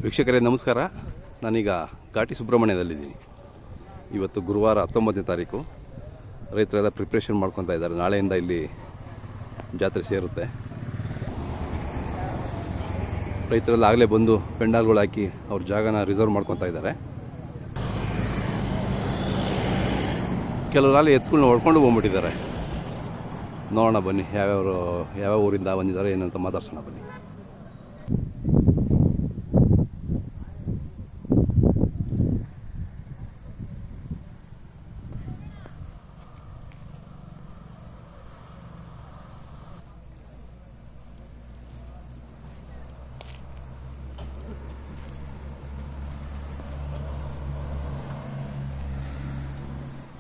ವೀಕ್ಷಕರೇ ನಮಸ್ಕಾರ. ನಾನೀಗ ಘಾಟಿ ಸುಬ್ರಹ್ಮಣ್ಯದಲ್ಲಿದ್ದೀನಿ. ಇವತ್ತು ಗುರುವಾರ 19ನೇ ತಾರೀಕು. ರೈತರೆಲ್ಲ ಪ್ರಿಪ್ರೇಷನ್ ಮಾಡ್ಕೊತಾ ಇದ್ದಾರೆ. ನಾಳೆಯಿಂದ ಇಲ್ಲಿ ಜಾತ್ರೆ ಸೇರುತ್ತೆ. ರೈತರೆಲ್ಲ ಆಗಲೇ ಬಂದು ಪೆಂಡಾಲ್ಗಳು ಹಾಕಿ ಅವ್ರ ಜಾಗನ ರಿಸರ್ವ್ ಮಾಡ್ಕೊತಾ ಇದ್ದಾರೆ. ಕೆಲವರಲ್ಲಿ ಎತ್ಕೊಂಡು ಹೊಡ್ಕೊಂಡು ಹೋಗ್ಬಿಟ್ಟಿದ್ದಾರೆ. ನೋಡೋಣ ಬನ್ನಿ, ಯಾವ್ಯಾವ ಊರಿಂದ ಬಂದಿದ್ದಾರೆ ಏನಂತ ಮಾತಾಡ್ಸೋಣ ಬನ್ನಿ.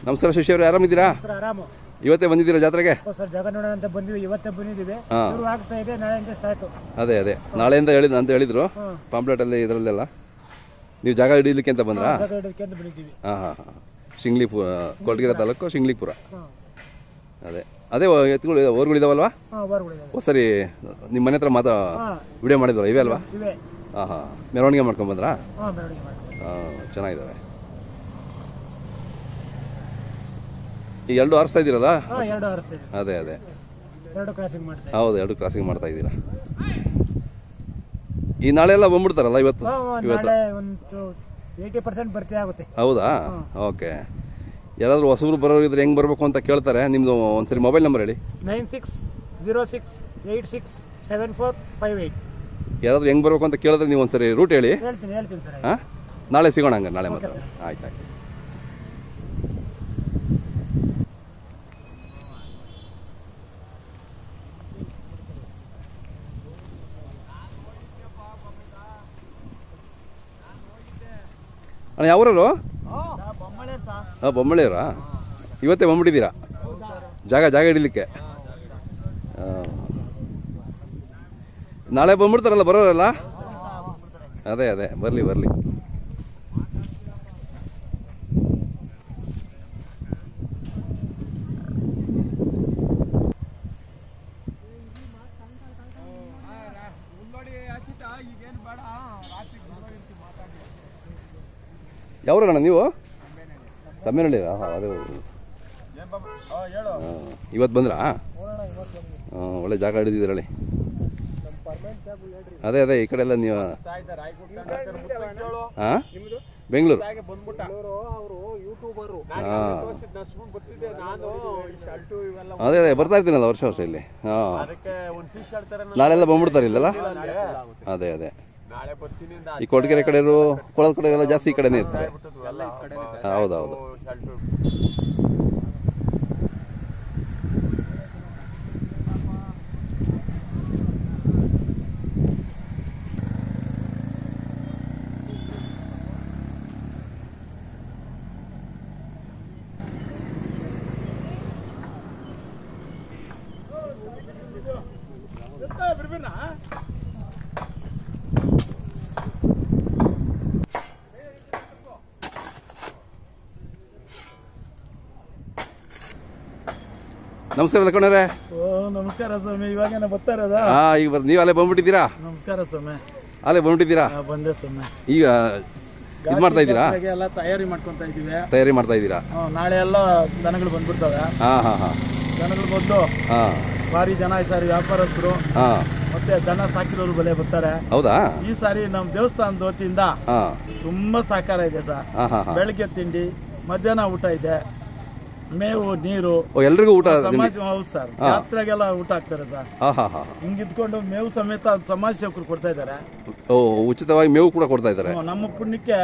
ನಮಸ್ಕಾರ ಶಶಿ ಅವರು, ಆರಾಮಿದ್ದೀರಾ? ಇವತ್ತೇ ಬಂದಿದ್ದೀರಾ ಜಾತ್ರೆಗೆ? ಜಾಗ ನೋಡೋಣ ಅಂತ ಬಂದಿವಿ, ಇವತ್ತೇ ಬಂದಿದ್ದೀವಿ. ಆಗ್ತಾ ಇದೆ, ನಾಳೆಯಿಂದ ಸ್ಟಾರ್ಟ್. ಅದೇ ನಾಳೆಯಿಂದ ಅಂತ ಹೇಳಿದ್ರು ಪಾಂಪ್ಲೆಟ್ ಅಲ್ಲಿ ಇದರಲ್ಲೆಲ್ಲ. ನೀವು ಜಾಗ ಹಿಡಿಲಿಕ್ಕೆ ಅಂತ ಬಂದ್ರಾ? ಶಿಂಗ್ಲಿಪುರ, ಕೊಳಗೆರೆ ತಾಲೂಕು ಶಿಂಗ್ಲಿಪುರ. ಅದೇ ಎತ್ತುಗಳು ಓರ್ಗಳಿದಾವಲ್ವಾ? ಸರಿ, ನಿಮ್ಮ ಮನೆ ಹತ್ರ ವಿಡಿಯೋ ಮಾಡಿದ್ವಲ್ಲ, ಇವೇ ಅಲ್ವಾ? ಮೆರವಣಿಗೆ ಮಾಡ್ಕೊಂಡ್ ಬಂದ್ರಾ? ಚೆನ್ನಾಗಿದ್ದಾವೆ. ಈಗ ಎರಡು ಆರಿಸ್ತಾ ಇದ್ದೀರಲ್ಲ? ಅದೇ ಹೌದು, ಎರಡು ಕ್ರಾಸಿಂಗ್ ಮಾಡ್ತಾ ಇದ್ದೀರಾ. ಈ ನಾಳೆ ಎಲ್ಲ ಬಂದ್ಬಿಡ್ತಾರಲ್ಲ ಇವತ್ತು? 80% ಭರ್ತಿ ಆಗುತ್ತೆ. ಹೌದಾ? ಓಕೆ. ಯಾರಾದ್ರೂ ಹೊಸಬ್ರು ಬರೋರು ಇದ್ರೆ ಹೆಂಗ್ ಬರ್ಬೇಕು ಅಂತ ಕೇಳ್ತಾರೆ. ನಿಮ್ದು ಒಂದ್ಸರಿ ಮೊಬೈಲ್ ನಂಬರ್ ಹೇಳಿ. 9606867458. ಯಾರಾದ್ರೂ ಹೆಂಗ್ ಬರ್ಬೇಕು ಅಂತ ಕೇಳಿದ್ರೆ ನೀವು ಒಂದ್ಸರಿ ರೂಟ್ ಹೇಳಿ. ಹೇಳ್ತೀನಿ ಸರ್. ನಾಳೆ ಸಿಗೋಣ ಹಂಗ, ನಾಳೆ ಮಾತಾಡೋಣ. ಆಯ್ತು. ಅಣ್ಣ ಯಾವ್ರವರು? ಬೊಮ್ಮಳೆಯವರಾ? ಇವತ್ತೇ ಬಂದ್ಬಿಟ್ಟಿದ್ದೀರಾ ಜಾಗ ಹಿಡಿಲಿಕ್ಕೆ? ನಾಳೆ ಬಂದ್ಬಿಡ್ತಾರಲ್ಲ ಬರೋರಲ್ಲ? ಅದೇ ಬರ್ಲಿ. ಯಾವ್ರಣ್ಣ ನೀವು? ತಮ್ಮೇನಹಳ್ಳಿ? ಅದೇ ಇವತ್ತು ಬಂದ್ರಾ? ಒಳ್ಳೆ ಜಾಗ ಹಿಡಿದಿದ್ದೀರಳಿ. ಅದೇ ಈ ಕಡೆ ಎಲ್ಲ ನೀವು ಬೆಂಗಳೂರು? ಅದೇ ಬರ್ತಾ ಇರ್ತೀನಲ್ಲ ವರ್ಷ ಇಲ್ಲಿ. ನಾಳೆಲ್ಲ ಬಂದ್ಬಿಡ್ತಾರೆ ಇಲ್ಲಲ್ಲ? ಅದೇ ಈ ಕೊಡಗೆರೆ ಕಡೆಯವರು, ಕೊಳದ ಕಡೆ ಎಲ್ಲ ಜಾಸ್ತಿ ಈ ಕಡೆನೇ ಇರ್ತಾರೆ. ಹೌದೌದು. ನಮಸ್ಕಾರ ಲಕ್ಕಣ್ಣರೇ. ನಮಸ್ಕಾರ ಸ್ವಾಮಿ. ಇವಾಗ ಬರ್ತಾ ಇರೋದಾ? ಈಗ ನೀವು ಅಲ್ಲೇ ಬಂದ್ಬಿಟ್ಟಿದ್ದೀರಾ? ನಮಸ್ಕಾರ ಸ್ವಾಮಿ. ಅಲ್ಲೇ ಬಂದ್ಬಿಟ್ಟಿದ್ದೀರಾ? ಬಂದೆ ಸ್ವಾಮಿ. ಈಗ ಇದು ಮಾಡ್ತಾ ಇದ್ದೀರಾ? ಎಲ್ಲ ತಯಾರಿ ಮಾಡ್ತಾ ಇದ್ದೀರಾ? ನಾಳೆ ಎಲ್ಲ ದನಗಳು ಬಂದ್ಬಿಡ್ತವೆ. ದನಗಳು ಬಂದು ಭಾರಿ ಜನ ಈ ಸಾರಿ ವ್ಯಾಪಾರಸ್ಥರು ಮತ್ತೆ ದನ ಸಾಕಿರೋರು ಬೆಲೆ ಬರ್ತಾರೆ. ಹೌದಾ? ಈ ಸಾರಿ ನಮ್ ದೇವಸ್ಥಾನದ ವತಿಯಿಂದ ತುಂಬಾ ಸಹಕಾರ ಇದೆ ಸರ್. ಬೆಳಗ್ಗೆ ತಿಂಡಿ, ಮಧ್ಯಾಹ್ನ ಊಟ ಇದೆ, ಮೇವು, ನೀರು, ಎಲ್ರಿಗೂ ಊಟ. ಹೌದು ಸರ್, ಜಾತ್ರೆಗೆಲ್ಲ ಊಟ ಹಾಕ್ತಾರೆ ಸರ್. ಹಿಂಗಿದ್ಕೊಂಡು ಮೇವು ಸಮೇತ ಸಮಾಜ ಸೇವಕರು ಕೊಡ್ತಾ ಇದ್ದಾರೆ. ಉಚಿತವಾಗಿ ಮೇವು ಕೂಡ ಕೊಡ್ತಾ ಇದ್ದಾರೆ. ನಮ್ಮ ಪುಣ್ಯಕ್ಕೆ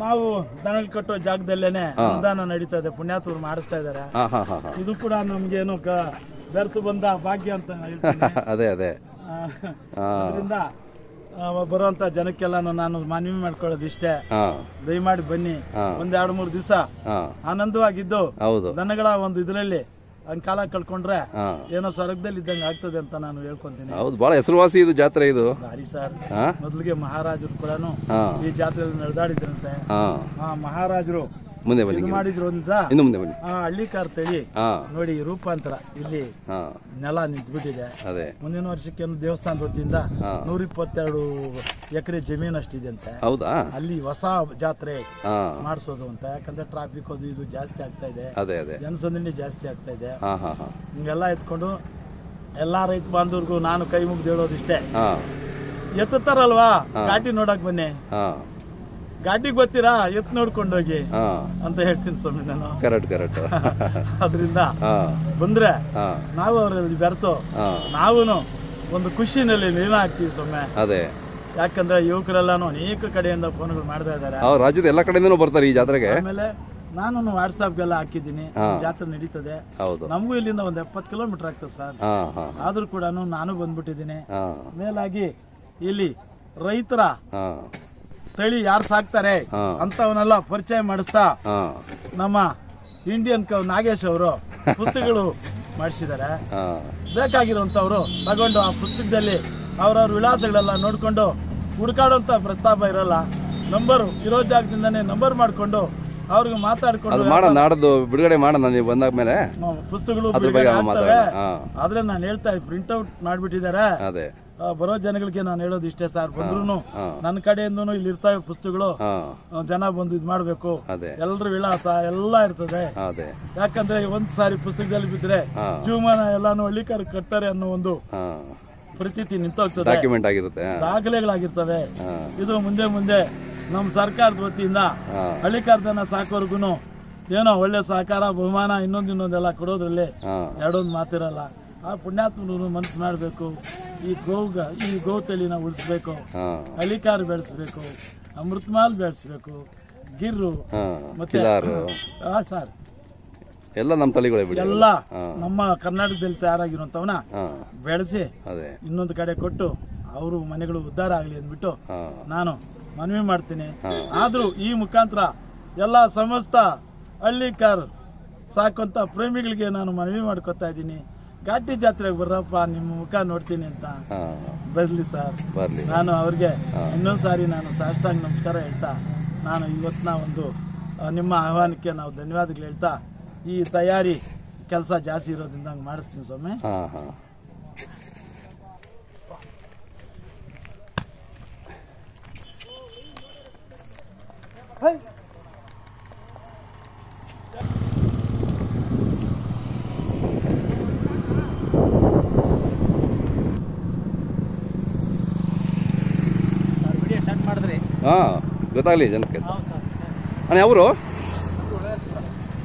ನಾವು ದನಗಳು ಕಟ್ಟೋ ಜಾಗದಲ್ಲೇನೆ ಅನುದಾನ ನಡೀತಾ ಇದೆ, ಪುಣ್ಯಾತ್ಮರು ಮಾಡಿಸ್ತಾ ಇದ್ದಾರೆ. ಇದು ಕೂಡ ನಮ್ಗೇನು ಬೆರ್ತು ಬಂದ ಭಾಗ್ಯ ಅಂತ ಹೇಳ್ತೀನಿ. ಅದೇ ಅದರಿಂದ ಬರುವಂತ ಜನಕ್ಕೆಲ್ಲ ನಾನು ಮನವಿ ಮಾಡ್ಕೊಳ್ಳೋದು ಇಷ್ಟೇ, ದಯಮಾಡಿ ಬನ್ನಿ. ಒಂದ್ 2-3 ದಿವಸ ಆನಂದವಾಗಿದ್ದು ದನಗಳ ಒಂದು ಇದರಲ್ಲಿ ಕಾಲ ಕಳ್ಕೊಂಡ್ರೆ ಏನೋ ಸ್ವರ್ಗದಲ್ಲಿ ಇದ್ದಂಗೆ ಆಗ್ತದೆ ಅಂತ ನಾನು ಹೇಳ್ಕೊಂತೀನಿ. ಹೌದು, ಬಹಳ ಹೆಸರುವಾಸಿ ಇದು ಜಾತ್ರೆ. ಇದು ಭಾರಿ ಸರ್. ಮೊದಲಿಗೆ ಮಹಾರಾಜರು ಕೂಡ ಈ ಜಾತ್ರೆಯಲ್ಲಿ ನಡೆದಾಡಿದ್ರಂತೆ. ಮಹಾರಾಜರು ಮುಂದೆ ಬನ್ನಿ ಇದು ಮಾಡಿದ್ರು ಅಂತ ಇನ್ನು ಮುಂದೆ ಬನ್ನಿ. ಹಳ್ಳಿಕಾರ್ ತಳಿ ನೋಡಿ ರೂಪಾಂತರ ಇಲ್ಲಿ ನೆಲ ನಿಂತ್ಬಿಟ್ಟಿದೆ. ಅದೇ ಮುಂದಿನ ವರ್ಷಕ್ಕೆ ದೇವಸ್ಥಾನದ ವತಿಯಿಂದ 122 ಎಕರೆ ಜಮೀನು ಅಷ್ಟಿದೆ ಅಂತೆ. ಹೌದಾ? ಅಲ್ಲಿ ಹೊಸ ಜಾತ್ರೆ ಮಾಡಿಸೋದು ಅಂತ. ಯಾಕಂದ್ರೆ ಟ್ರಾಫಿಕ್ ಅದು ಇದು ಜಾಸ್ತಿ ಆಗ್ತಾ ಇದೆ, ಜನಸಂದಣಿ ಜಾಸ್ತಿ ಆಗ್ತಾ ಇದೆ. ಹಿಂಗೆಲ್ಲ ಎತ್ಕೊಂಡು ಎಲ್ಲಾ ರೈತ ಬಾಂಧವ್ರಿಗೂ ನಾನು ಕೈ ಮುಗ್ದು ಹೇಳೋದಿಷ್ಟೇ, ಎತ್ತುತ್ತಾರಲ್ವಾ ಘಾಟಿ ನೋಡಕ್ ಬನ್ನಿ, ಘಾಟಿಗೆ ಬರ್ತೀರಾ ಎತ್ ನೋಡ್ಕೊಂಡೋಗಿ ಅಂತ ಹೇಳ್ತೀನಿ ಸ್ವಾಮಿ ನಾನು. ಕರೆಕ್ಟ್. ಅದರಿಂದ ಬಂದ್ರೆ ನಾವು ಅವರಲ್ಲಿ ಬೆರೆತು ನಾವು ಒಂದು ಖುಷಿನಲ್ಲಿ ಲೀನ ಆಗ್ತೀವಿ ಸ್ವಾಮಿ. ಅದೇ ಯಾಕಂದ್ರೆ ಯುವಕರೆಲ್ಲಾನು ಅನೇಕ ಕಡೆಯಿಂದ ಫೋನ್ಗಳು ಮಾಡ್ತಾ ಇದಾರೆ, ರಾಜ್ಯದ ಎಲ್ಲ ಕಡೆಯಿಂದ ಬರ್ತಾರೆ ಈ ಜಾತ್ರೆಗೆ. ಆಮೇಲೆ ನಾನು ವಾಟ್ಸ್ಆಪ್ಗೆಲ್ಲ ಹಾಕಿದ್ದೀನಿ, ಜಾತ್ರೆ ನಡೀತದೆ. ನಮಗೂ ಇಲ್ಲಿಂದ ಒಂದ್ 70 ಕಿಲೋಮೀಟರ್ ಆಗ್ತದೆ ಸರ್. ಆದ್ರೂ ಕೂಡ ನಾನು ಬಂದ್ಬಿಟ್ಟಿದ್ದೀನಿ. ಮೇಲಾಗಿ ಇಲ್ಲಿ ರೈತರ ತಳಿ ಯಾರು ಸಾಕ್ತಾರೆ ಅಂತವನ್ನೆಲ್ಲ ಪರಿಚಯ ಮಾಡಿಸ್ತಾ ನಮ್ಮ ಇಂಡಿಯನ್ ಕವ್ ನಾಗೇಶ್ ಅವರು ಪುಸ್ತಕಗಳು ಮಾಡಿಸಿದ್ದಾರೆ. ಬೇಕಾಗಿರುವಂತವ್ರು ತಗೊಂಡು ಆ ಪುಸ್ತಕದಲ್ಲಿ ಅವ್ರವ್ರ ವಿಳಾಸಗಳೆಲ್ಲ ನೋಡ್ಕೊಂಡು ಹುಡುಕಾಡುವಂತ ಪ್ರಸ್ತಾಪ ಇರಲ್ಲ. ನಂಬರ್ ಇರೋ ಜಾಗದಿಂದಾನೇ ನಂಬರ್ ಮಾಡ್ಕೊಂಡು ಅವ್ರಿಗೆ ಮಾತಾಡ್ಕೊಂಡು ನಾಡದ್ದು ಬಿಡುಗಡೆ ಮಾಡೋಣ ನೀವು ಬಂದಾಗ ಮೇಲೆ ಪುಸ್ತಕಗಳು ಆದ್ರೆ ನಾನು ಹೇಳ್ತಾ ಪ್ರಿಂಟ್ ಔಟ್ ಮಾಡ್ಬಿಟ್ಟಿದ್ದಾರೆ. ಬರೋ ಜನಗಳಿಗೆ ನಾನು ಹೇಳೋದು ಇಷ್ಟೇ ಸರ್, ಬಂದ್ರು ನನ್ನ ಕಡೆಯಿಂದ ಇಲ್ಲಿ ಇರ್ತಾವೆ ಪುಸ್ತಕಗಳು, ಜನ ಬಂದು ಇದ್ ಮಾಡ್ಬೇಕು, ಎಲ್ಲರ ವಿಳಾಸ ಎಲ್ಲ ಇರ್ತದೆ. ಯಾಕಂದ್ರೆ ಒಂದ್ ಸಾರಿ ಪುಸ್ತಕದಲ್ಲಿ ಬಿದ್ರೆ ಜೀವಮಾನ ಎಲ್ಲಾನು ಹಳ್ಳಿಕಾರ ಕಟ್ತಾರೆ ಅನ್ನೋ ಒಂದು ಪ್ರತೀತಿ ನಿಂತೋಗ್ತದೆ, ದಾಖಲೆಗಳಾಗಿರ್ತವೆ. ಇದು ಮುಂದೆ ನಮ್ಮ ಸರ್ಕಾರದ ವತಿಯಿಂದ ಹಳ್ಳಿಕಾರ್ದನ ಸಾಕೋರ್ಗುನು ಏನೋ ಒಳ್ಳೆ ಸಹಕಾರ ಬಹುಮಾನ ಇನ್ನೊಂದೆಲ್ಲ ಕೊಡೋದ್ರಲ್ಲಿ ಎರಡೊಂದು ಮಾತಿರಲ್ಲ. ಆ ಪುಣ್ಯಾತ್ಮನು ಮನಸ್ಸು ಮಾಡಬೇಕು, ಈ ಗೋ ತಳಿನ ಉಳಿಸ್ಬೇಕು, ಹಳ್ಳಿಕಾರ್ ಬೆಳೆಸ್ಬೇಕು, ಅಮೃತಮಾಲ್ ಬೆಳೆಸ್ಬೇಕು, ಗಿರ್ರು ಮತ್ತೆ ಸರ್ ಎಲ್ಲ ನಮ್ಮ ತಳಿಗಳೇ ಎಲ್ಲ ನಮ್ಮ ಕರ್ನಾಟಕದಲ್ಲಿ ತಯಾರಾಗಿರುವಂತವನ್ನ ಬೆಳೆಸಿ ಇನ್ನೊಂದು ಕಡೆ ಕೊಟ್ಟು ಅವರು ಮನೆಗಳು ಉದ್ಧಾರ ಆಗ್ಲಿ ಅಂದ್ಬಿಟ್ಟು ನಾನು ಮನವಿ ಮಾಡ್ತೀನಿ. ಆದ್ರೂ ಈ ಮುಖಾಂತರ ಎಲ್ಲ ಸಮಸ್ತ ಹಳ್ಳಿಕಾರ್ ಸಾಕುವಂತ ಪ್ರೇಮಿಗಳಿಗೆ ನಾನು ಮನವಿ ಮಾಡ್ಕೊತಾ ಇದ್ದೀನಿ, ಘಾಟಿ ಜಾತ್ರೆಗೆ ಬರ್ರಪ್ಪ, ನಿಮ್ಮ ಮುಖ ನೋಡ್ತೀನಿ ಅಂತ ಬರ್ಲಿ ಸರ್. ನಾನು ಅವ್ರಿಗೆ ಇನ್ನೊಂದ್ಸಾರಿ ನಾನು ಸಾಷ್ಟಾಂಗ ನಮಸ್ಕಾರ ಹೇಳ್ತಾ, ನಾನು ಇವತ್ತಿನ ಒಂದು ನಿಮ್ಮ ಆಹ್ವಾನಕ್ಕೆ ನಾವು ಧನ್ಯವಾದಗಳು ಹೇಳ್ತಾ, ಈ ತಯಾರಿ ಕೆಲಸ ಜಾಸ್ತಿ ಇರೋದ್ರಿಂದ ಹಂಗೆ ಮಾಡಿಸ್ತೀನಿ ಸ್ವಾಮಿ. ಗೊತ್ತಾಗ್ಲಿ ಜನಕ್ಕೆ. ಅಣ್ಣ ಯಾವರು?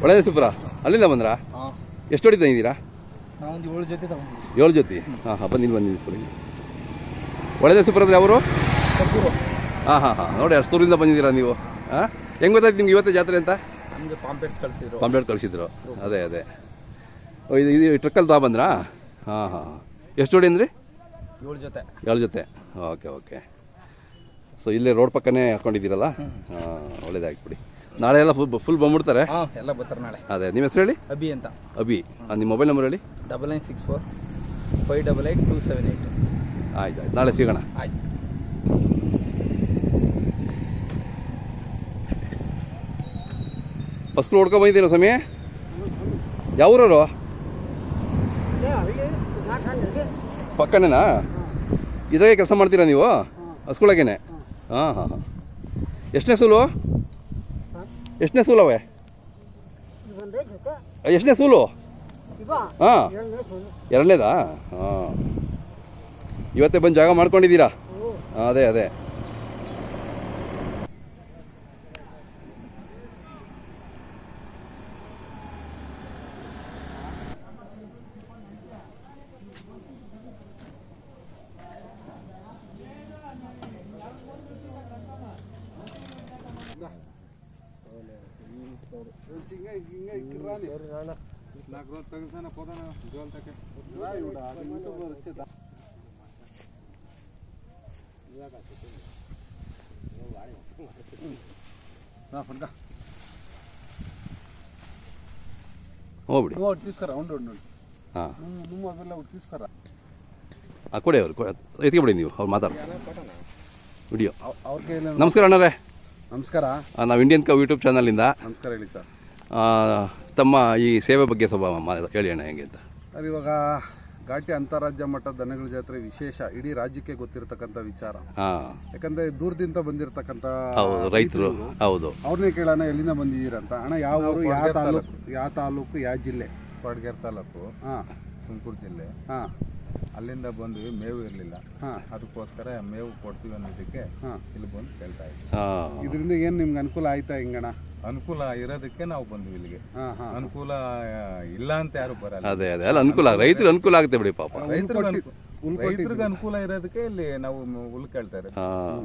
ಒಳ್ಳೆಯ ಸುಬ್ರ. ಅಲ್ಲಿಂದ ಬಂದ್ರಾ? ಎಷ್ಟು ಹೊಡಿತಾ ಇದ್ದೀರಾ? 7 ಜೊತೆ. ಬಂದಿಲ್ಲ ಒಳ್ಳೆಯ ಸುಬ್ರ ಅಂದ್ರೆ ಅವರು? ನೋಡಿ ಅಷ್ಟು ದೂರದಿಂದ ಬಂದಿದ್ದೀರಾ ನೀವು. ಹೆಂಗ್ ಗೊತ್ತಾಯ್ತು ನಿಮ್ಗೆ ಇವತ್ತೇ ಜಾತ್ರೆ ಅಂತ? ಪಾಂಪ್ಲೆಟ್ ಕಳಿಸಿದ್ರು. ಅದೇ ಇದು ಟ್ರಕ್ಕಲ್ಲಿ ತಾ ಬಂದ್ರಾ? ಎಷ್ಟು ಜೋಡಿ ಅಂದ್ರಿ? 7 ಜೊತೆ. ಓಕೆ. ಸೊ ಇಲ್ಲೇ ರೋಡ್ ಪಕ್ಕನೇ ಹಾಕೊಂಡಿದ್ದೀರಲ್ಲ, ಒಳ್ಳೇದಾಗ್ಬಿಡಿ. ನಾಳೆ ಎಲ್ಲ ಫುಲ್ ಬಂದ್ಬಿಡ್ತಾರೆ ಎಲ್ಲ ಬರ್ತಾರೆ ನಾಳೆ. ಅದೇ ನಿಮ್ಮ ಹೆಸರು ಹೇಳಿ? ಅಭಿ ಅಂತ. ಅಭಿ, ನಿಮ್ಮ ಮೊಬೈಲ್ ನಂಬರ್ ಹೇಳಿ? 9964 588 278. ಆಯ್ತು, ನಾಳೆ ಸಿಗೋಣ. ಆಯ್ತು. ಫಸ್ಟ್ ಹೊಡ್ಕೊ ಬಂದಿದ್ದೀರಾ ಸ್ವಾಮಿ? ಯಾವ ಊರವರು? ಪಕ್ಕನೇನಾ? ಇದಾಗೆ ಕೆಲಸ ಮಾಡ್ತೀರಾ ನೀವು ಹಸ್ಕೊಳಗೇನೆ? ಹಾಂ. ಎಷ್ಟನೇ ಸೂಲು? ಅವೇ ಎಷ್ಟನೇ ಸೂಲು? ಹಾಂ, 2ನೇದಾ? ಇವತ್ತೇ ಬಂದು ಜಾಗ ಮಾಡ್ಕೊಂಡಿದ್ದೀರಾ? ಅದೇ ಹೋಗ್ಬಿಡಿ. ಕೊಡಿ ಅವ್ರು ಎತ್ಕೊಬಿಡಿ ನೀವು, ಅವ್ರು ಮಾತಾಡ್ತಾರೆ ವಿಡಿಯೋ. ನಮಸ್ಕಾರ ಅಣ್ಣರೇ. ನಮಸ್ಕಾರ. ನಾವು ಇಂಡಿಯನ್ ಕವ್ ಯೂಟ್ಯೂಬ್ ಚಾನಲಿಂದ. ನಮಸ್ಕಾರ ಹೇಳಿ ಸರ್. ತಮ್ಮ ಈ ಸೇವೆ ಬಗ್ಗೆ ಸ್ವಲ್ಪ ಹೇಳಿ ಅಣ್ಣ ಹೆಂಗೆ ಅಂತ. ಸರ್, ಇವಾಗ ಘಾಟಿ ಅಂತಾರಾಜ್ಯ ಮಟ್ಟದ ದನಗಳ ಜಾತ್ರೆ ವಿಶೇಷ, ಇಡೀ ರಾಜ್ಯಕ್ಕೆ ಗೊತ್ತಿರತಕ್ಕಂಥ ವಿಚಾರ. ಯಾಕಂದ್ರೆ ದೂರದಿಂದ ಬಂದಿರತಕ್ಕಂಥ ರೈತರು, ಹೌದು, ಅವ್ರನ್ನೇ ಕೇಳೋಣ ಎಲ್ಲಿಂದ ಬಂದಿದ್ದೀರಂತ. ಅಣ್ಣ ಯಾವ ಊರು, ಯಾವ ತಾಲೂಕು, ಯಾವ ಜಿಲ್ಲೆ? ಕೊಡಗೇರ್ ತಾಲೂಕು, ತುಮಕೂರು ಜಿಲ್ಲೆ. ಅಲ್ಲಿಂದ ಬಂದ್ವಿ. ಮೇವು ಇರಲಿಲ್ಲ, ಅದಕ್ಕೋಸ್ಕರ ಮೇವು ಕೊಡ್ತೀವಿ ಅನ್ನೋದಕ್ಕೆ ಇಲ್ಲಿ ಬಂದು ಕೇಳ್ತಾ ಇದ್ವಿ. ಇದರಿಂದ ಏನ್ ನಿಮ್ಗೆ ಅನುಕೂಲ ಆಯ್ತಾ ಹೆಂಗಣ್ಣ? ಅನುಕೂಲ ಇರೋದಕ್ಕೆ ನಾವು ಬಂದ್ವಿ ಇಲ್ಲಿಗೆ. ಅನುಕೂಲ ಇಲ್ಲ ಅಂತ ಯಾರು ಬರಲ್ಲ. ಅದೇ ಅದೇ ಅಲ್ಲ, ಅನುಕೂಲ, ರೈತರು ಅನುಕೂಲ ಆಗುತ್ತೆ ಬಿಡಿ ಪಾಪ. ರೈತರಿಗೆ ಅನುಕೂಲ ಇರೋದಕ್ಕೆ ಇಲ್ಲಿ ನಾವು ಹುಲ್ಲು ಕೇಳ್ತಾ ಇರೋದು.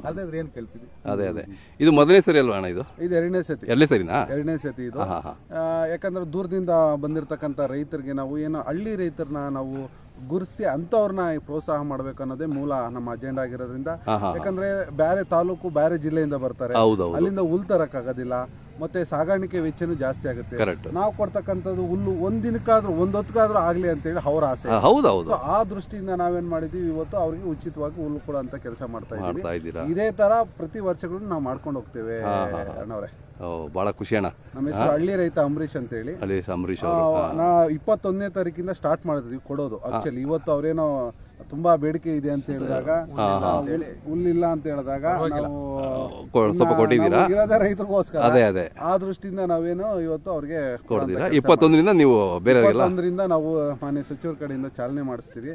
ಅದಾದ್ರೆ ಏನ್ ಕೇಳ್ತೀವಿ. ಅದೇ ಅದೇ ಇದು ಮೊದಲನೇ ಸರಿ ಅಲ್ವಾ ಅಣ್ಣ? ಇದು ಎರಡನೇ ಸತಿ. ಎರಡನೇ ಸರಿನಾ? ಎರಡನೇ ಸತಿ ಇದು. ಯಾಕಂದ್ರೆ ದೂರದಿಂದ ಬಂದಿರತಕ್ಕಂಥ ರೈತರಿಗೆ ನಾವು ಏನೋ ಹಳ್ಳಿ ರೈತರನ್ನ ನಾವು ಗುರುಸಿ ಅಂತವ್ರನ್ನ ಪ್ರೋತ್ಸಾಹ ಮಾಡ್ಬೇಕು ಅನ್ನೋದೇ ಮೂಲ ನಮ್ಮ ಅಜೆಂಡಾ ಆಗಿರೋದ್ರಿಂದ. ಯಾಕಂದ್ರೆ ಬೇರೆ ತಾಲೂಕು, ಬೇರೆ ಜಿಲ್ಲೆಯಿಂದ ಬರ್ತಾರೆ, ಅಲ್ಲಿಂದ ಹುಲ್ ತರಕ್ ಆಗೋದಿಲ್ಲ, ಮತ್ತೆ ಸಾಗಾಣಿಕೆ ವೆಚ್ಚನೂ ಜಾಸ್ತಿ ಆಗುತ್ತೆ. ನಾವು ಕೊಡ್ತಕ್ಕಂಥದ್ದು ಹುಲ್ಲು ಒಂದ್ ದಿನಕ್ಕಾದ್ರೂ, ಒಂದ್ ಹೊತ್ತಿಗಾದ್ರೂ ಆಗ್ಲಿ ಅಂತ ಹೇಳಿ ಅವ್ರ ಆಸೆ. ಆ ದೃಷ್ಟಿಯಿಂದ ನಾವೇನ್ ಮಾಡಿದೀವಿ, ಇವತ್ತು ಅವ್ರಿಗೆ ಉಚಿತವಾಗಿ ಹುಲ್ಲು ಕೊಡೋಂತ ಕೆಲಸ ಮಾಡ್ತಾ ಇದ್ದೀವಿ. ಇದೇ ತರ ಪ್ರತಿ ವರ್ಷಗಳು ನಾವು ಮಾಡ್ಕೊಂಡು ಹೋಗ್ತೇವೆ ಅಣ್ಣವ್ರೆ. ಬಹಳ ಖುಷಿ ಅಣ್ಣ. ನಮ್ಮ ಹೆಸರು ಹಳ್ಳಿ ರೈತ ಅಂಬರೀಶ್ ಅಂತ ಹೇಳಿ. ನಾ 21ನೇ ತಾರೀಕಿಂದ ಸ್ಟಾರ್ಟ್ ಮಾಡಿದ್ವಿ ಕೊಡೋದು. ಆಕ್ಚುಲಿ ಇವತ್ತು ಅವ್ರೇನೋ ತುಂಬಾ ಬೇಡಿಕೆ ಇದೆ ಅಂತ ಹೇಳಿದಾಗ, ಹುಲ್ಲಿಲ್ಲ ಅಂತ ಹೇಳಿದಾಗ ನಾವು ಸ್ವಲ್ಪ ಕೊಟ್ಟಿದ್ದೀರಾ ರೈತರಿಗೋಸ್ಕರ. ಆ ದೃಷ್ಟಿಯಿಂದ ನಾವೇನೋ ಇವತ್ತು ಅವ್ರಿಗೆ 21ರಿಂದ ನೀವು ಬೇರೆ 21ರಿಂದ ನಾವು ಮಾನ್ಯ ಸಚಿವರ ಕಡೆಯಿಂದ ಚಾಲನೆ ಮಾಡಿಸ್ತೀವಿ.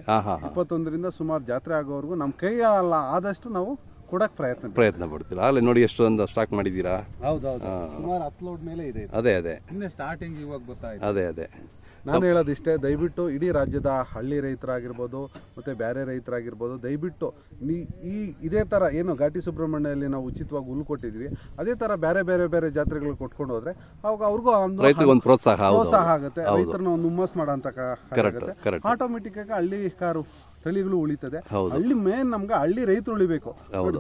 21ರಿಂದ ಸುಮಾರು ಜಾತ್ರೆ ಆಗೋವರೆಗೂ ನಮ್ ಕೈ ಅಲ್ಲ ಆದಷ್ಟು ನಾವು ಕೊಡಕ್ ಪ್ರಯತ್ನ ಪಡ್ತೀರಾ. ಅಲ್ಲಿ ನೋಡಿ ಎಷ್ಟೊಂದು ಸ್ಟಾಕ್ ಮಾಡಿದ್ದೀರಾ. ಹೌದೌದು, ಸುಮಾರು 10 ಲೋಡ್ ಮೇಲೆ ಇದೆ. ಅದೇ ಇನ್ನು ಸ್ಟಾರ್ಟಿಂಗ್ ಇವಾಗ ಗೊತ್ತಾಯ್ತು. ಅದೇ ನಾನು ಹೇಳೋದಿಷ್ಟೇ, ದಯವಿಟ್ಟು ಇಡೀ ರಾಜ್ಯದ ಹಳ್ಳಿ ರೈತರಾಗಿರ್ಬೋದು ಮತ್ತೆ ಬೇರೆ ರೈತರಾಗಿರ್ಬೋದು, ದಯವಿಟ್ಟು ಇದೇ ತರ ಏನು ಘಾಟಿ ಸುಬ್ರಹ್ಮಣ್ಯಲ್ಲಿ ನಾವು ಉಚಿತವಾಗಿ ಹುಲ್ಲು ಕೊಟ್ಟಿದ್ವಿ, ಅದೇ ತರ ಬೇರೆ ಬೇರೆ ಬೇರೆ ಜಾತ್ರೆಗಳು ಕೊಟ್ಕೊಂಡು ಹೋದ್ರೆ ಅವಾಗ ಅವ್ರಿಗೂ ಒಂದು ಪ್ರೋತ್ಸಾಹ ಆಗುತ್ತೆ. ರೈತರನ್ನ ಒಂದು ಹುಮ್ಮಸ್ ಮಾಡೋಂತ ಆಟೋಮೆಟಿಕ್ ಆಗಿ ಹಳ್ಳಿ ಕಾರು ತಳಿಗಳು ಉಳಿತದೆ. ಹಳ್ಳಿ ಮೇನ್ ನಮ್ಗೆ ಹಳ್ಳಿ ರೈತರು ಉಳಿಬೇಕು.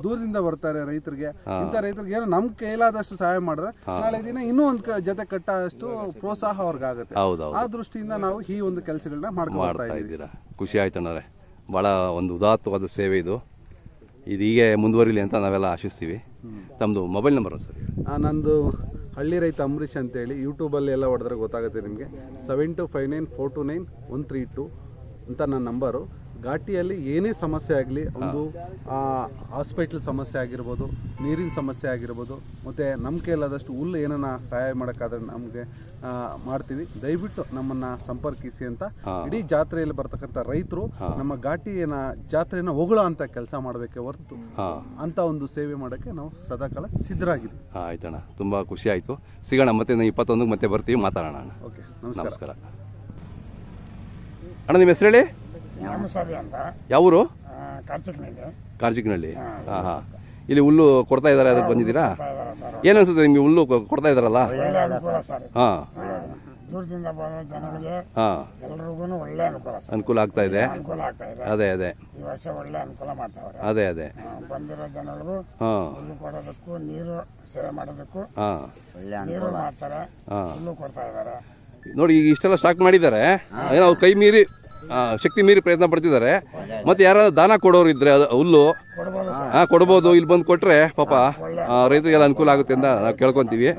ದೂರದಿಂದ ಬರ್ತಾರೆ ರೈತರಿಗೆ, ಇಂಥ ರೈತರಿಗೆ ಏನೋ ನಮ್ ಕೈಲಾದಷ್ಟು ಸಹಾಯ ಮಾಡಿದ್ರೆ ನಾಳೆ ದಿನ ಇನ್ನೂ ಒಂದು ಜೊತೆ ಕಟ್ಟಷ್ಟು ಪ್ರೋತ್ಸಾಹ ಅವ್ರಿಗಾಗುತ್ತೆ. ಆ ದೃಷ್ಟಿಯಿಂದ ನಾವು ಈ ಒಂದು ಕೆಲಸಗಳನ್ನ ಮಾಡ್ತಾ ಇದ್ದೀರಾ. ಖುಷಿ ಆಯ್ತಣ್ಣ. ಬಹಳ ಒಂದು ಉದಾತ್ತವಾದ ಸೇವೆ ಇದು. ಹೀಗೆ ಮುಂದುವರಿಲಿ ಅಂತ ನಾವೆಲ್ಲ ಆಶಿಸ್ತೀವಿ. ತಮ್ಮದು ಮೊಬೈಲ್ ನಂಬರ್ ಸರ್? ನಂದು ಹಳ್ಳಿ ರೈತ ಅಂಬರೀಶ್ ಅಂತೇಳಿ ಯೂಟ್ಯೂಬಲ್ಲಿ ಎಲ್ಲ ಹೊಡೆದ್ರೆ ಗೊತ್ತಾಗುತ್ತೆ ನಿಮಗೆ. 7259429132 ಅಂತ ನನ್ನ ನಂಬರು. ಘಾಟಿಯಲ್ಲಿ ಏನೇ ಸಮಸ್ಯೆ ಆಗಲಿ, ಒಂದು ಹಾಸ್ಪಿಟಲ್ ಸಮಸ್ಯೆ ಆಗಿರ್ಬೋದು, ನೀರಿನ ಸಮಸ್ಯೆ ಆಗಿರ್ಬೋದು, ಮತ್ತು ನಮ್ಮ ಕೈಲಾದಷ್ಟು ಹುಲ್ಲು ಏನನ್ನ ಸಹಾಯ ಮಾಡೋಕ್ಕಾದ್ರೆ ನಮಗೆ ಮಾಡ್ತೀವಿ. ದಯವಿಟ್ಟು ನಮ್ಮನ್ನ ಸಂಪರ್ಕಿಸಿ ಅಂತ ಇಡೀ ಜಾತ್ರೆಯಲ್ಲಿ ಬರ್ತಕ್ಕಂಥ ರೈತರು ನಮ್ಮ ಘಾಟಿಯ ಜಾತ್ರೆನ ಹೊಗಳೋ ಅಂತ ಕೆಲಸ ಮಾಡಬೇಕೆ ಹೊರತು ಅಂತ ಒಂದು ಸೇವೆ ಮಾಡೋಕ್ಕೆ ನಾವು ಸದಾಕಾಲ ಸಿದ್ಧರಾಗಿದ್ದೀವಿ. ಆಯ್ತಣ್ಣ, ತುಂಬ ಖುಷಿ ಆಯಿತು. ಸಿಗೋಣ ಮತ್ತೆ. 21ಕ್ಕೆ ಮತ್ತೆ ಬರ್ತೀವಿ, ಮಾತಾಡೋಣ ಅಣ್ಣ. ಓಕೆ, ನಮಸ್ಕಾರ ಅಣ್ಣ. ನಿಮ್ಮ ಹೆಸರು ಹೇಳಿ? ಯಾವ ಊರು? ಕಾರ್ಚಿಕ್ನಹಳ್ಳಿ. ಇಲ್ಲಿ ಹುಲ್ಲು ಕೊಡ್ತಾ ಇದಾರೆ, ಅದಕ್ಕೆ ಬಂದಿದ್ದೀರಾ? ಏನ್ ಅನ್ಸುತ್ತೆ ನಿಮ್ಗೆ ಹುಲ್ಲು ಕೊಡ್ತಾ ಇದಾರಲ್ಲ? ದೂರದಿಂದ ಬರೋ ಜನಗಳಿಗೆ ಎಲ್ರಿಗೂ ಒಳ್ಳೆ ಅನುಕೂಲ ಆಗ್ತಾ ಇದೆ. ಅದೇ ಈ ವರ್ಷ ಒಳ್ಳೆ ಅನುಕೂಲ ಮಾಡ್ತಾವ್ರೆ. ಅದೇ ಬಂದಿರೋ ಜನಗಳಿಗೂ ಹುಲ್ಲು ಕೊಡೋದಕ್ಕೂ, ನೀರು ಸೇವೆ ಮಾಡೋದಕ್ಕೂ ನೀರು ಮಾಡ್ತಾರೆ, ಹುಲ್ಲು ಕೊಡ್ತಾ ಇದಾರೆ. ನೋಡಿ, ಈಗ ಇಷ್ಟೆಲ್ಲ ಸ್ಟಾಕ್ ಮಾಡಿದ್ದಾರೆ. ಅವ್ರ ಕೈ ಮೀರಿ, ಶಕ್ತಿ ಮೀರಿ ಪ್ರಯತ್ನ ಪಡ್ತಿದ್ದಾರೆ. ಮತ್ತೆ ಯಾರಾದ್ರೂ ದಾನ ಕೊಡೋರು ಇದ್ರೆ ಹುಲ್ಲು ಕೊಡ್ಬೋದು. ಇಲ್ಲಿ ಬಂದು ಕೊಟ್ರೆ ಪಾಪ ರೈತರಿಗೆಲ್ಲ ಅನುಕೂಲ ಆಗುತ್ತೆ ಅಂತ ನಾವು ಕೇಳ್ಕೊಂತೀವಿ.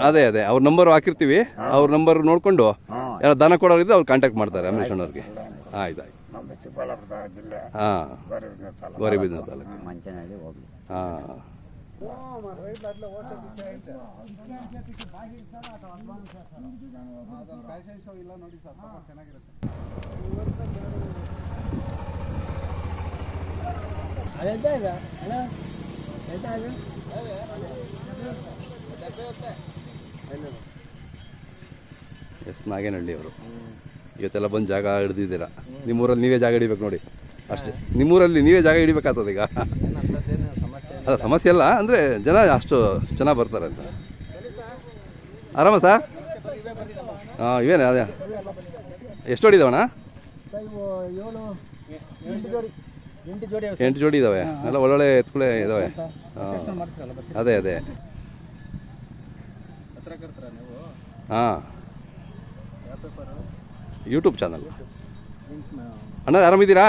ಅದೇ ಅವ್ರ ನಂಬರ್ ಹಾಕಿರ್ತೀವಿ. ಅವ್ರ ನಂಬರ್ ನೋಡ್ಕೊಂಡು ಯಾರು ದಾನ ಕೊಡೋರು ಇದ್ರೆ ಅವ್ರು ಕಾಂಟ್ಯಾಕ್ಟ್ ಮಾಡ್ತಾರೆ ಅಂಬರೀಶ್ ಅವ್ರಿಗೆ. ಆಯ್ತು. ಗೌರಿಬಿದನೂರು ತಾಲೂಕು. ಎಸ್ ನಾಗೇನಹಳ್ಳಿ ಅವರು ಇವತ್ತೆಲ್ಲ ಬಂದು ಜಾಗ ಹಿಡಿದಿದ್ದೀರಾ. ನಿಮ್ಮೂರಲ್ಲಿ ನೀವೇ ಜಾಗ ಹಿಡಿಬೇಕು ನೋಡಿ ಅಷ್ಟೇ. ನಿಮ್ಮೂರಲ್ಲಿ ನೀವೇ ಜಾಗ ಹಿಡಿಬೇಕಾಗ್ತದೆ ಈಗ. ಅಲ್ಲ, ಸಮಸ್ಯೆ ಅಲ್ಲ, ಅಂದರೆ ಜನ ಅಷ್ಟು ಚೆನ್ನಾಗಿ ಬರ್ತಾರೆ ಅಂತ. ಆರಾಮ ಸರ್? ಇವೇನೆ ಅದೇ ಎಷ್ಟು ಹೊಡಿದಾವಣ್ಣ? 8 ಜೋಡಿ ಇದಾವೆ. ಎಲ್ಲ ಒಳ್ಳೊಳ್ಳೆ ಎತ್ಕೊಳ್ಳೆ ಇದಾವೆ. ಅದೇ ಯೂಟ್ಯೂಬ್ ಚಾನಲ್. ಅಣ್ಣ ಆರಾಮಿದ್ದೀರಾ?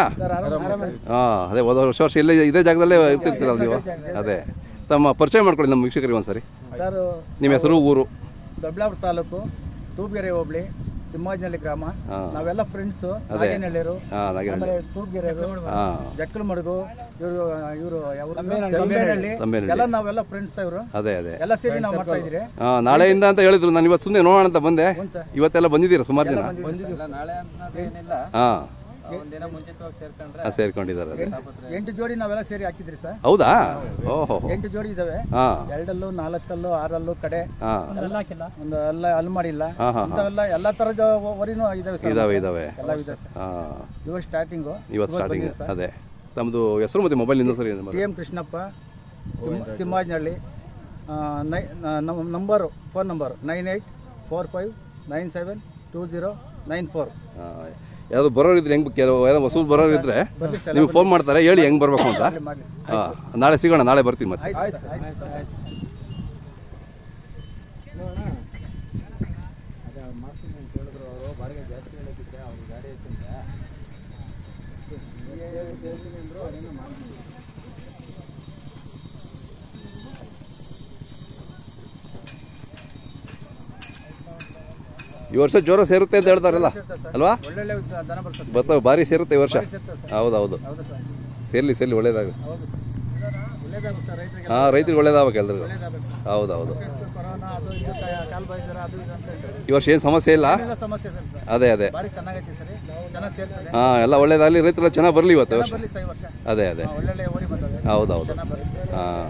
ಅದೇ ವರ್ಷ ಇಲ್ಲೇ ಇದೇ ಜಾಗದಲ್ಲೇ ಇರ್ತಿರ್ತೀರಲ್ಲ ನೀವು? ಅದೇ ತಮ್ಮ ಪರಿಚಯ ಮಾಡ್ಕೊಳ್ಳಿ ನಮ್ಮ ವೀಕ್ಷಕರಿಗೆ ಒಂದ್ಸರಿ. ಸರ್, ನಿಮ್ಮ ಹೆಸರು, ಊರು? ದೊಡ್ಡಬಳ್ಳಾಪುರ ತಾಲೂಕು, ತೂಪ್ಗೆರೆ ಹೋಬಳಿ, ತಿಮ್ಮಾಜನಹಳ್ಳಿ ಗ್ರಾಮ. ನಾವೆಲ್ಲ ಫ್ರೆಂಡ್ಸ್, ನಾಗೇನಹಳ್ಳಿಯರು, ಆಮೇಲೆ ತೂಪ್ಗೆರೆಯರು, ಜಕ್ಕಲಮಡುಗು, ಇವರು ಎಲ್ಲ ನಾವೆಲ್ಲ ಫ್ರೆಂಡ್ಸ್. ಇವರು ಎಲ್ಲ ಸೇರಿ ನಾವು ಮಾಡ್ತಾ ಇದ್ದೀರಿ. ನಾಳೆಯಿಂದ ಅಂತ ಹೇಳಿದ್ರು. ನಾನು ಇವತ್ತು ಸುಮ್ಮನೆ ನೋಡೋಣ ಅಂತ ಬಂದೆ. ಇವತ್ತೆಲ್ಲ ಬಂದಿದ್ದೀರಾ ಸುಮಾರು ಜನ? ಸೇರ್ಕೊಂಡಿದ್ದಾರೆ. 8 ಜೋಡಿ ನಾವೆಲ್ಲ ಸೇರಿ ಹಾಕಿದ್ರಿ ಸರ್. ಹೌದಾ? ಓಹೋ, 8 ಜೋಡಿ ಇದಾವೆ. 2 4 6 ಕಡೆ ಒಂದು ಎಲ್ಲ ಅಲ್ಲಿ ಮಾಡಿಲ್ಲ. ಇಂಥವೆಲ್ಲ ಎಲ್ಲಾ ತರದ ವರಿನೂ ಇದಾವೆ. ಇವಾಗ ಸ್ಟಾರ್ಟಿಂಗು. ಅದೇ ತಮ್ಮದು ಹೆಸರು ಮತ್ತೆ ಮೊಬೈಲ್ ನಿಂದ ಸರಿ? TM Krishnappa, Thimmajanahalli. Number, phone number 9845972094. ಯಾವ್ದು ಬರೋರು ಇದ್ರೆ ಹೆಂಗ್, ಕೆಲವು ಯಾರೋ ಹೊಸೂರು ಬರೋರು ಇದ್ರೆ ನೀವು ಫೋನ್ ಮಾಡ್ತಾರೆ, ಹೇಳಿ ಹೆಂಗ್ ಬರ್ಬೇಕು ಅಂತ. ನಾಳೆ ಸಿಗೋಣ, ನಾಳೆ ಬರ್ತೀನಿ ಮತ್ತೆ. ಈ ವರ್ಷ ಜೋರ ಸೇರುತ್ತೆ ಅಂತ ಹೇಳ್ತಾರಲ್ಲ ಅಲ್ವಾ? ಬರ್ತವೆ, ಭಾರಿ ಸೇರುತ್ತೆ ಈ ವರ್ಷ. ಹೌದೌದು, ಸೇರ್ಲಿ ಒಳ್ಳೇದಾಗ. ಹಾಂ, ರೈತರಿಗೆ ಒಳ್ಳೇದಾಗಬೇಕು ಎಲ್ರಿಗೂ. ಹೌದೌದು. ಈ ವರ್ಷ ಏನು ಸಮಸ್ಯೆ ಇಲ್ಲ. ಅದೇ ಹಾಂ, ಎಲ್ಲ ಒಳ್ಳೇದಾಗಲಿ, ರೈತರೆಲ್ಲ ಚೆನ್ನಾಗಿ ಬರಲಿ ಇವತ್ತು ವರ್ಷ. ಅದೇ ಹೌದೌದು. ಹಾಂ.